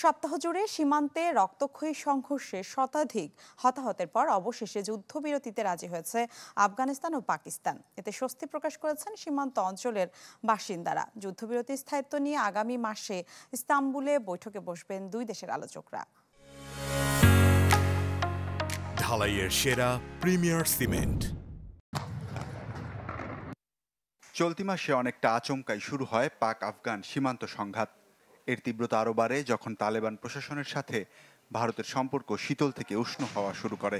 সপ্তাহ জুড়ে সীমান্তে রক্তক্ষয়ী সংঘর্ষে শতাধিক হতাহতের পর অবশেষে যুদ্ধবিরতিতে রাজি হয়েছে আফগানিস্তান ও পাকিস্তান। এতে স্বস্তি প্রকাশ করেছেন সীমান্ত অঞ্চলের বাসিন্দারা। যুদ্ধবিরতির স্থায়িত্ব নিয়ে আগামী মাসে ইস্তাম্বুলে বৈঠকে বসবেন দুই দেশের আলোচকরা। ঢালাইয়ের সেরা প্রিমিয়ার সিমেন্ট। চলতি মাসে অনেকটা আচমকাই শুরু হয় পাক আফগান সীমান্ত সংঘাত। এর তীব্রতা আরও বাড়ে যখন তালেবান প্রশাসনের সাথে ভারতের সম্পর্ক শীতল থেকে উষ্ণ হওয়া শুরু করে।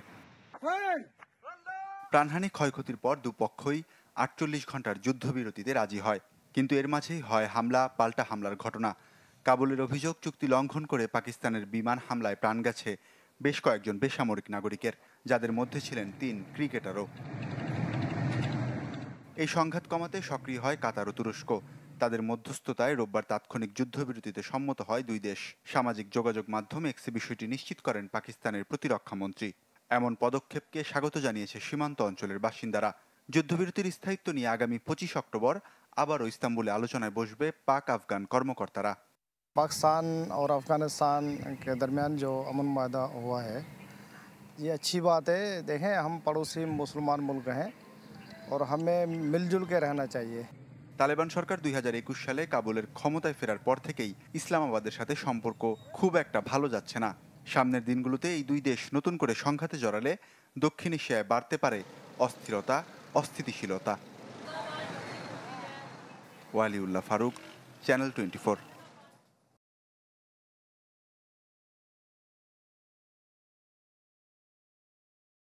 প্রাণহানি ক্ষয়ক্ষতির পর দুপক্ষই ৪৮ ঘন্টার যুদ্ধবিরতিতে রাজি হয়, কিন্তু এর মাঝেই হয় হামলা পাল্টা হামলার ঘটনা। কাবুলের অভিযোগ, চুক্তি লঙ্ঘন করে পাকিস্তানের বিমান হামলায় প্রাণ গেছে বেশ কয়েকজন বেসামরিক নাগরিকের, যাদের মধ্যে ছিলেন ৩ ক্রিকেটারও। এই সংঘাত কমাতে সক্রিয় হয় কাতার ও তুরস্ক। তাদের মধ্যস্থতায় রোববার তাৎক্ষণিক যুদ্ধবিরতিতে সম্মত হয় দুই দেশ। সামাজিক যোগাযোগ মাধ্যম এক্সে বিষয়টি নিশ্চিত করেন পাকিস্তানের প্রতিরক্ষা মন্ত্রী। এমন পদক্ষেপকে স্বাগত জানিয়েছে সীমান্ত অঞ্চলের বাসিন্দারা। যুদ্ধবিরতির স্থায়িত্ব নিয়ে আগামী ২৫ অক্টোবর আবারও ইস্তাম্বুলে আলোচনায় বসবে পাক আফগান কর্মকর্তারা। पाकिस्तान और अफ़गानिस्तान के दरमियान जो अमन माहा हुआ है, ये अच्छी बात है। देखें, हम पड़ोसी मुसलमान मुल्क हैं और हमें मिलजुल के रहना चाहिए। তালেবান সরকার ২০২১ সালে কাবুলের ক্ষমতায় ফেরার পর থেকেই ইসলামাবাদের সাথে সম্পর্ক খুব একটা ভালো যাচ্ছে না। সামনের দিনগুলোতে এই দুই দেশ নতুন করে সংঘাতে জড়ালে দক্ষিণ এশিয়ায় বাড়তে পারে অস্থিরতা, অস্থিতিশীলতা। ওয়ালিউল্লাহ ফারুক, চ্যানেল 24।